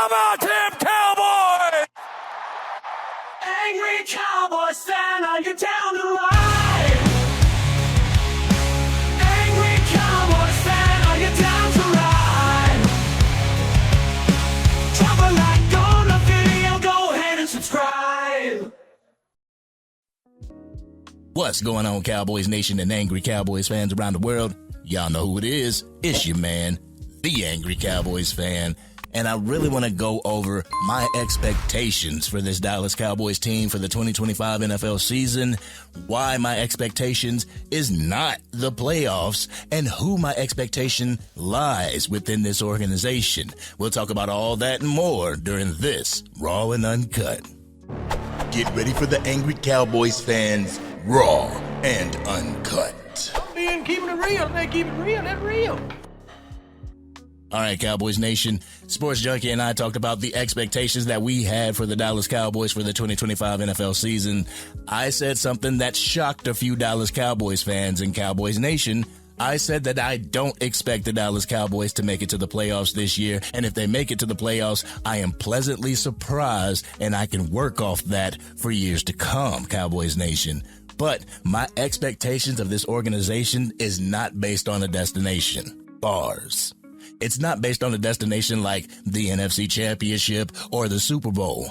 about them Cowboys? Angry Cowboys fan, are you down to ride? Angry Cowboys fan, are you down to ride? Drop a like on the video, go ahead and subscribe. What's going on, Cowboys Nation and angry Cowboys fans around the world? Y'all know who it is. It's your man, the Angry Cowboys fan. And I really want to go over my expectations for this Dallas Cowboys team for the 2025 NFL season, why my expectations is not the playoffs, and who my expectation lies within this organization. We'll talk about all that and more during this Raw and Uncut. Get ready for the Angry Cowboys fans, Raw and Uncut. Being keeping it real. They keep it real. That's real. All right, Cowboys Nation, Sports Junkie and I talked about the expectations that we had for the Dallas Cowboys for the 2025 NFL season. I said something that shocked a few Dallas Cowboys fans in Cowboys Nation. I said that I don't expect the Dallas Cowboys to make it to the playoffs this year, and if they make it to the playoffs, I am pleasantly surprised, and I can work off that for years to come, Cowboys Nation. But my expectations of this organization is not based on a destination. Bars. It's not based on a destination like the NFC Championship or the Super Bowl.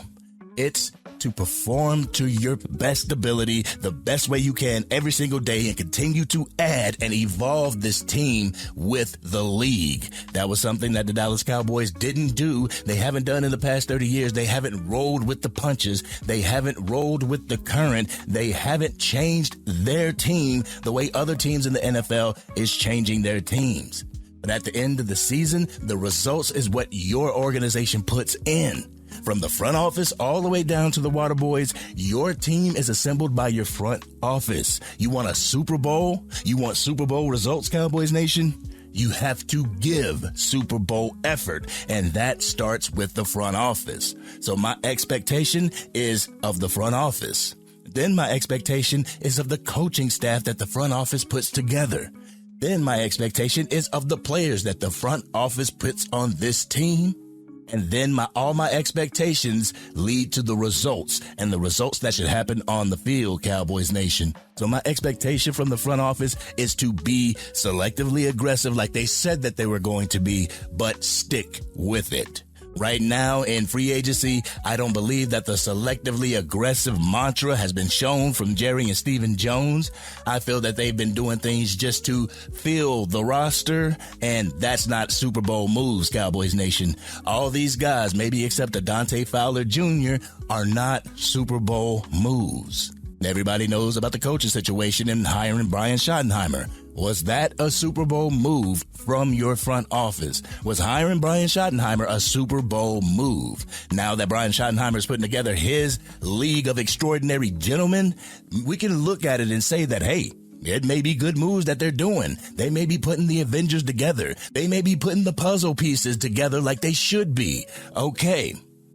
It's to perform to your best ability, the best way you can every single day, and continue to add and evolve this team with the league. That was something that the Dallas Cowboys didn't do. They haven't done in the past 30 years. They haven't rolled with the punches. They haven't rolled with the current. They haven't changed their team the way other teams in the NFL is changing their teams. But at the end of the season, the results is what your organization puts in. From the front office all the way down to the water boys, your team is assembled by your front office. You want a Super Bowl? You want Super Bowl results, Cowboys Nation? You have to give Super Bowl effort, and that starts with the front office. So my expectation is of the front office. Then my expectation is of the coaching staff that the front office puts together. Then my expectation is of the players that the front office puts on this team. And then all my expectations lead to the results, and the results that should happen on the field, Cowboys Nation. So my expectation from the front office is to be selectively aggressive like they said that they were going to be, but stick with it. Right now in free agency, I don't believe that the selectively aggressive mantra has been shown from Jerry and Stephen Jones. I feel that they've been doing things just to fill the roster, and that's not Super Bowl moves, Cowboys Nation. All these guys, maybe except Dante Fowler Jr., are not Super Bowl moves. Everybody knows about the coaching situation in hiring Brian Schottenheimer. Was that a Super Bowl move from your front office? Was hiring Brian Schottenheimer a Super Bowl move? Now that Brian Schottenheimer is putting together his league of extraordinary gentlemen, we can look at it and say that, hey, it may be good moves that they're doing. They may be putting the Avengers together. They may be putting the puzzle pieces together like they should be. Okay.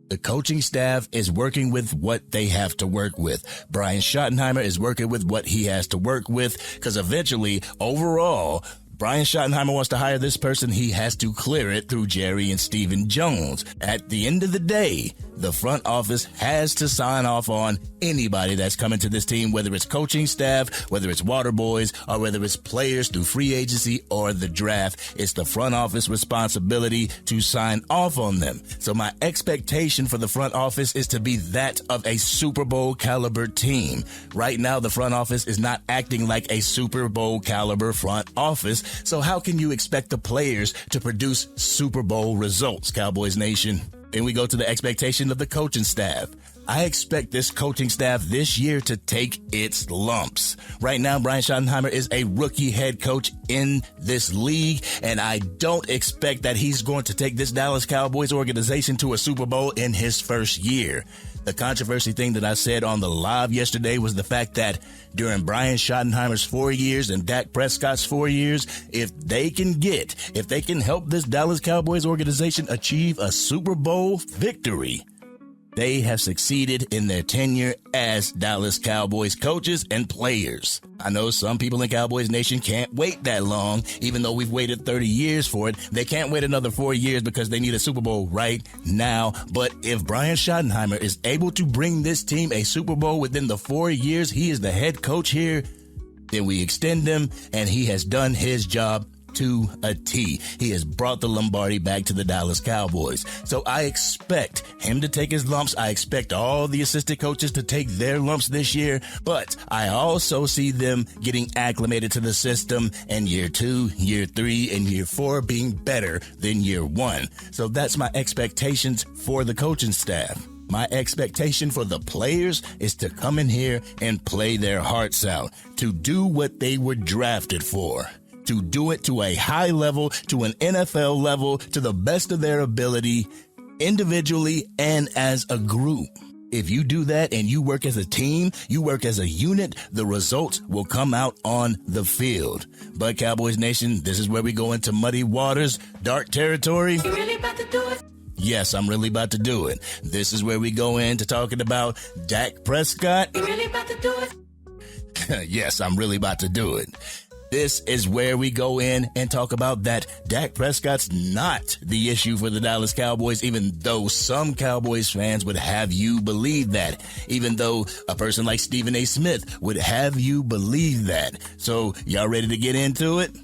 The coaching staff is working with what they have to work with. Brian Schottenheimer is working with what he has to work with, because eventually, overall, Brian Schottenheimer wants to hire this person. He has to clear it through Jerry and Stephen Jones. At the end of the day, the front office has to sign off on anybody that's coming to this team, whether it's coaching staff, whether it's water boys, or whether it's players through free agency or the draft. It's the front office responsibility to sign off on them. So my expectation for the front office is to be that of a Super Bowl caliber team. Right now, the front office is not acting like a Super Bowl caliber front office. So how can you expect the players to produce Super Bowl results, Cowboys Nation? Then we go to the expectation of the coaching staff. I expect this coaching staff this year to take its lumps. Right now, Brian Schottenheimer is a rookie head coach in this league, and I don't expect that he's going to take this Dallas Cowboys organization to a Super Bowl in his first year. The controversy thing that I said on the live yesterday was the fact that during Brian Schottenheimer's 4 years and Dak Prescott's 4 years, if they can help this Dallas Cowboys organization achieve a Super Bowl victory, they have succeeded in their tenure as Dallas Cowboys coaches and players. I know some people in Cowboys Nation can't wait that long, even though we've waited 30 years for it. They can't wait another 4 years because they need a Super Bowl right now. But if Brian Schottenheimer is able to bring this team a Super Bowl within the 4 years he is the head coach here, then we extend him, and he has done his job to a T. He has brought the Lombardi back to the Dallas Cowboys. So I expect him to take his lumps. I expect all the assistant coaches to take their lumps this year, but I also see them getting acclimated to the system, and year 2, year 3, and year 4 being better than year 1. So that's my expectations for the coaching staff. My expectation for the players is to come in here and play their hearts out, to do what they were drafted for, to do it to a high level, to an NFL level, to the best of their ability, individually and as a group. If you do that and you work as a team, you work as a unit, the results will come out on the field. But Cowboys Nation, this is where we go into muddy waters, dark territory. You really about to do it? Yes, I'm really about to do it. This is where we go into talking about Dak Prescott. You really about to do it? Yes, I'm really about to do it. This is where we go in and talk about that Dak Prescott's not the issue for the Dallas Cowboys, even though some Cowboys fans would have you believe that, even though a person like Stephen A. Smith would have you believe that. So y'all ready to get into it?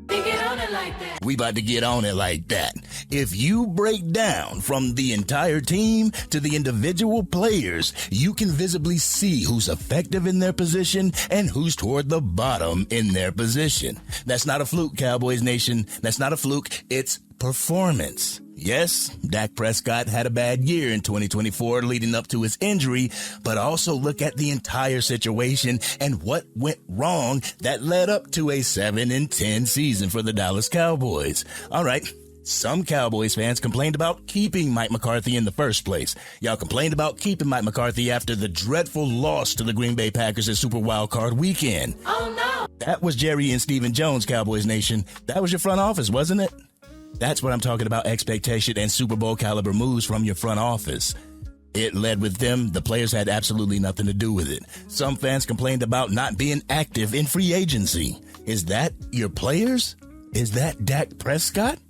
They get on it like that. We about to get on it like that. If you break down from the entire team to the individual players, you can visibly see who's effective in their position and who's toward the bottom in their position. That's not a fluke, Cowboys Nation. That's not a fluke. It's performance. Yes, Dak Prescott had a bad year in 2024 leading up to his injury, but also look at the entire situation and what went wrong that led up to a 7-10 season for the Dallas Cowboys. All right. Some Cowboys fans complained about keeping Mike McCarthy in the first place. Y'all complained about keeping Mike McCarthy after the dreadful loss to the Green Bay Packers at Super Wildcard Weekend. Oh, no. That was Jerry and Stephen Jones, Cowboys Nation. That was your front office, wasn't it? That's what I'm talking about, expectation and Super Bowl caliber moves from your front office. It led with them. The players had absolutely nothing to do with it. Some fans complained about not being active in free agency. Is that your players? Is that Dak Prescott?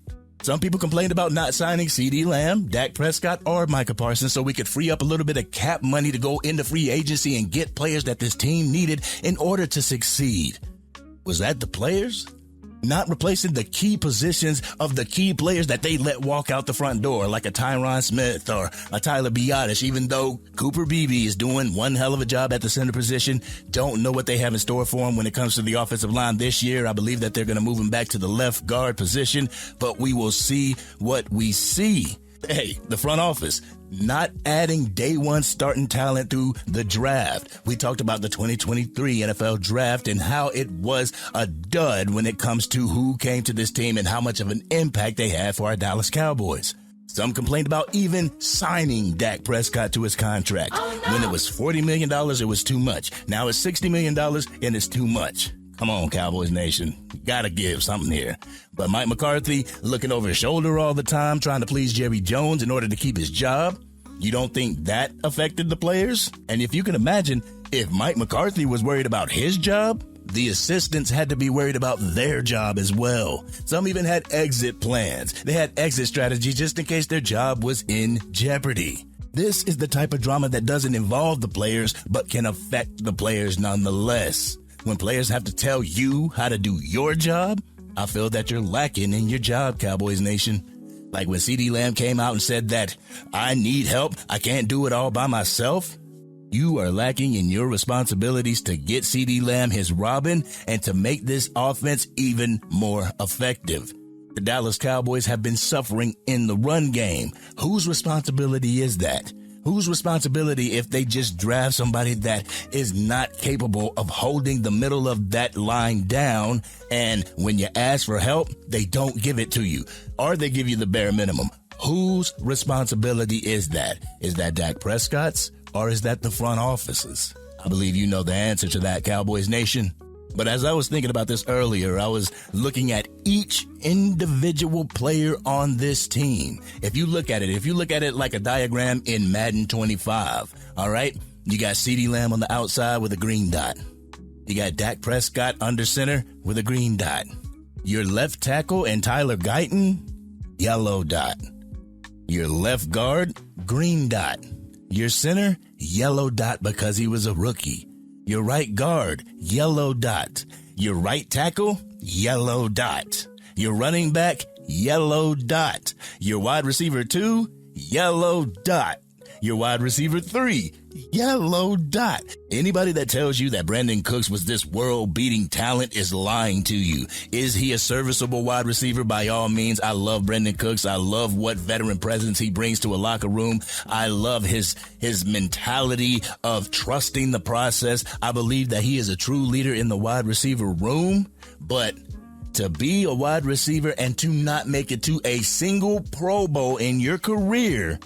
Some people complained about not signing CeeDee Lamb, Dak Prescott, or Micah Parsons so we could free up a little bit of cap money to go into free agency and get players that this team needed in order to succeed. Was that the players? Not replacing the key positions of the key players that they let walk out the front door, like a Tyron Smith or a Tyler Biadasz, even though Cooper Beebe is doing one hell of a job at the center position. Don't know what they have in store for him when it comes to the offensive line this year. I believe that they're going to move him back to the left guard position, but we will see what we see. Hey, the front office, not adding day one starting talent through the draft. We talked about the 2023 NFL draft and how it was a dud when it comes to who came to this team and how much of an impact they had for our Dallas Cowboys. Some complained about even signing Dak Prescott to his contract. Oh, no. When it was $40 million, it was too much. Now it's $60 million and it's too much. Come on, Cowboys Nation. Gotta give something here. But Mike McCarthy looking over his shoulder all the time, trying to please Jerry Jones in order to keep his job. You don't think that affected the players? And if you can imagine, if Mike McCarthy was worried about his job, the assistants had to be worried about their job as well. Some even had exit plans. They had exit strategies just in case their job was in jeopardy. This is the type of drama that doesn't involve the players, but can affect the players nonetheless. When players have to tell you how to do your job, I feel that you're lacking in your job, Cowboys Nation. Like when CeeDee Lamb came out and said that, I need help, I can't do it all by myself. You are lacking in your responsibilities to get CeeDee Lamb his Robin and to make this offense even more effective. The Dallas Cowboys have been suffering in the run game. Whose responsibility is that? Whose responsibility if they just draft somebody that is not capable of holding the middle of that line down, and when you ask for help, they don't give it to you, or they give you the bare minimum? Whose responsibility is that? Is that Dak Prescott's, or is that the front office's? I believe you know the answer to that, Cowboys Nation. But as I was thinking about this earlier, I was looking at each individual player on this team. If you look at it like a diagram in Madden 25, all right? You got CeeDee Lamb on the outside with a green dot. You got Dak Prescott under center with a green dot. Your left tackle and Tyler Guyton, yellow dot. Your left guard, green dot. Your center, yellow dot because he was a rookie. Your right guard, yellow dot. Your right tackle, yellow dot. Your running back, yellow dot. Your wide receiver 2, yellow dot. Your wide receiver 3, yellow dot. Anybody that tells you that Brandon Cooks was this world-beating talent is lying to you. Is he a serviceable wide receiver? By all means, I love Brandon Cooks. I love what veteran presence he brings to a locker room. I love his mentality of trusting the process. I believe that he is a true leader in the wide receiver room, but to be a wide receiver and to not make it to a single Pro Bowl in your career,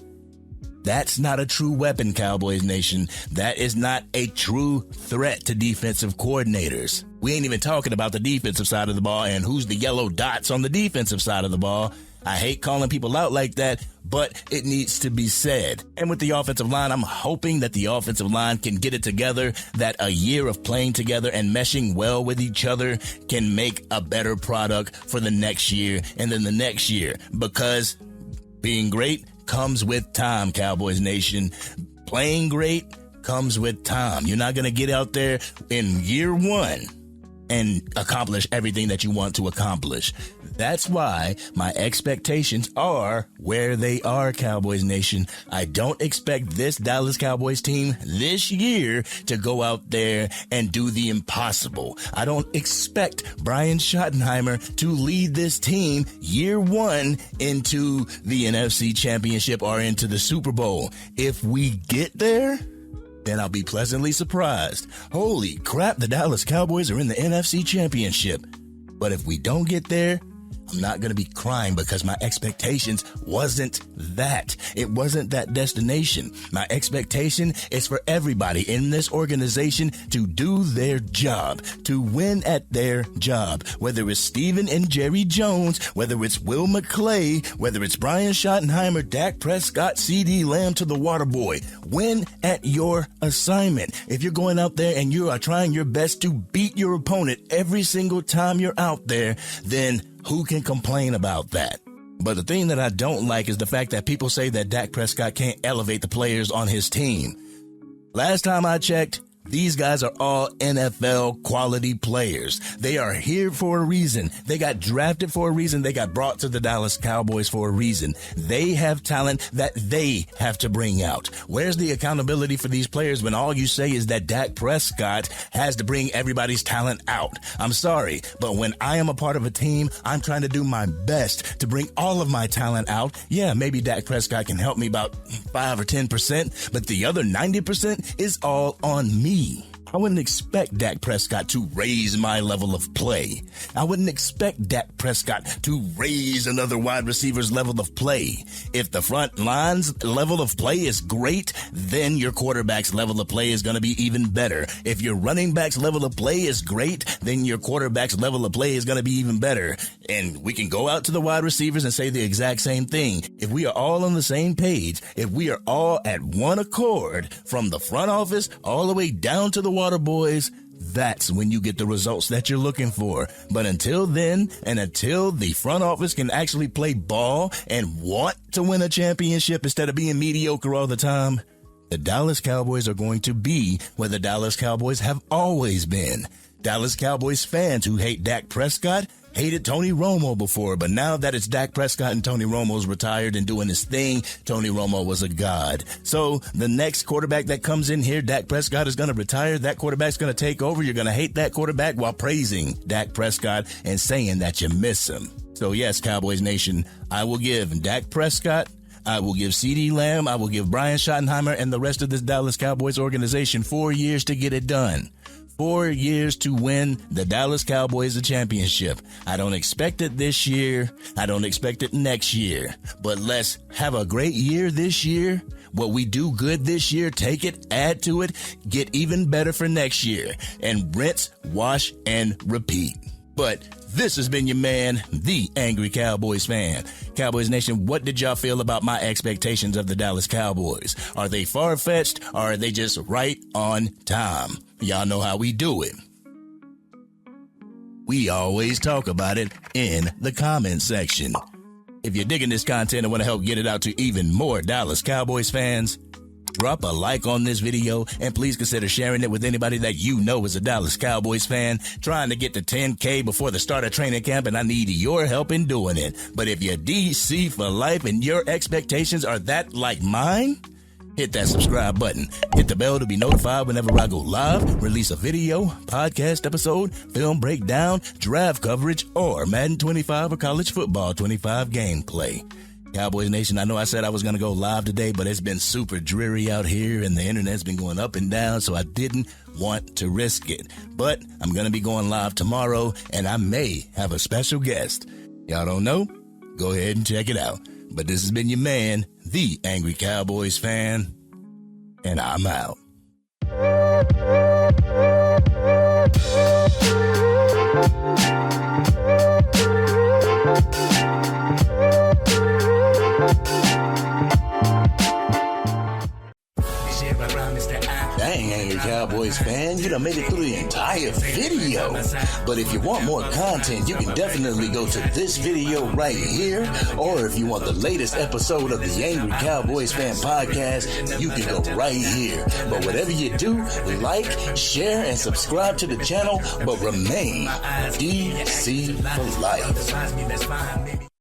that's not a true weapon, Cowboys Nation. That is not a true threat to defensive coordinators. We ain't even talking about the defensive side of the ball and who's the yellow dots on the defensive side of the ball. I hate calling people out like that, but it needs to be said. And with the offensive line, I'm hoping that the offensive line can get it together, that a year of playing together and meshing well with each other can make a better product for the next year and then the next year, because being great comes with time, Cowboys Nation. Playing great comes with time. You're not going to get out there in year one and accomplish everything that you want to accomplish. That's why my expectations are where they are, Cowboys Nation. I don't expect this Dallas Cowboys team this year to go out there and do the impossible. I don't expect Brian Schottenheimer to lead this team year one into the NFC Championship or into the Super Bowl. If we get there, then I'll be pleasantly surprised. Holy crap, the Dallas Cowboys are in the NFC Championship. But if we don't get there, I'm not going to be crying because my expectations wasn't that. It wasn't that destination. My expectation is for everybody in this organization to do their job, to win at their job. Whether it's Steven and Jerry Jones, whether it's Will McClay, whether it's Brian Schottenheimer, Dak Prescott, CeeDee Lamb to the water boy. Win at your assignment. If you're going out there and you are trying your best to beat your opponent every single time you're out there, then who can complain about that? But the thing that I don't like is the fact that people say that Dak Prescott can't elevate the players on his team. Last time I checked, these guys are all NFL quality players. They are here for a reason. They got drafted for a reason. They got brought to the Dallas Cowboys for a reason. They have talent that they have to bring out. Where's the accountability for these players when all you say is that Dak Prescott has to bring everybody's talent out? I'm sorry, but when I am a part of a team, I'm trying to do my best to bring all of my talent out. Yeah, maybe Dak Prescott can help me about 5 or 10%, but the other 90% is all on me. I wouldn't expect Dak Prescott to raise my level of play. I wouldn't expect Dak Prescott to raise another wide receiver's level of play. If the front line's level of play is great, then your quarterback's level of play is going to be even better. If your running back's level of play is great, then your quarterback's level of play is going to be even better. And we can go out to the wide receivers and say the exact same thing. If we are all on the same page, if we are all at one accord, from the front office all the way down to the water boys, that's when you get the results that you're looking for. But until then, and until the front office can actually play ball and want to win a championship instead of being mediocre all the time, the Dallas Cowboys are going to be where the Dallas Cowboys have always been. Dallas Cowboys fans who hate Dak Prescott hated Tony Romo before, but now that it's Dak Prescott and Tony Romo's retired and doing his thing, Tony Romo was a god. So the next quarterback that comes in here, Dak Prescott is going to retire. That quarterback's going to take over. You're going to hate that quarterback while praising Dak Prescott and saying that you miss him. So yes, Cowboys Nation, I will give Dak Prescott, I will give CeeDee Lamb, I will give Brian Schottenheimer and the rest of this Dallas Cowboys organization 4 years to get it done. 4 years to win the Dallas Cowboys a championship. I don't expect it this year. I don't expect it next year. But let's have a great year this year. What we do good this year, take it, add to it, get even better for next year. And rinse, wash, and repeat. But this has been your man, the Angry Cowboys fan. Cowboys Nation, what did y'all feel about my expectations of the Dallas Cowboys? Are they far-fetched or are they just right on time? Y'all know how we do it. We always talk about it in the comments section. If you're digging this content and want to help get it out to even more Dallas Cowboys fans, drop a like on this video and please consider sharing it with anybody that you know is a Dallas Cowboys fan trying to get to 10K before the start of training camp, and I need your help in doing it. But if you're DC for life and your expectations are that like mine, hit that subscribe button. Hit the bell to be notified whenever I go live, release a video, podcast episode, film breakdown, draft coverage, or Madden 25 or college football 25 gameplay. Cowboys Nation, I know I said I was going to go live today, but it's been super dreary out here and the internet's been going up and down, so I didn't want to risk it. But I'm going to be going live tomorrow, and I may have a special guest. Y'all don't know? Go ahead and check it out. But this has been your man, the Angry Cowboys fan, and I'm out. Dang, Angry Cowboys fan, you done made it through the entire video. But if you want more content, you can definitely go to this video right here. Or if you want the latest episode of the Angry Cowboys fan podcast, you can go right here. But whatever you do, like, share, and subscribe to the channel, but remain DC for life.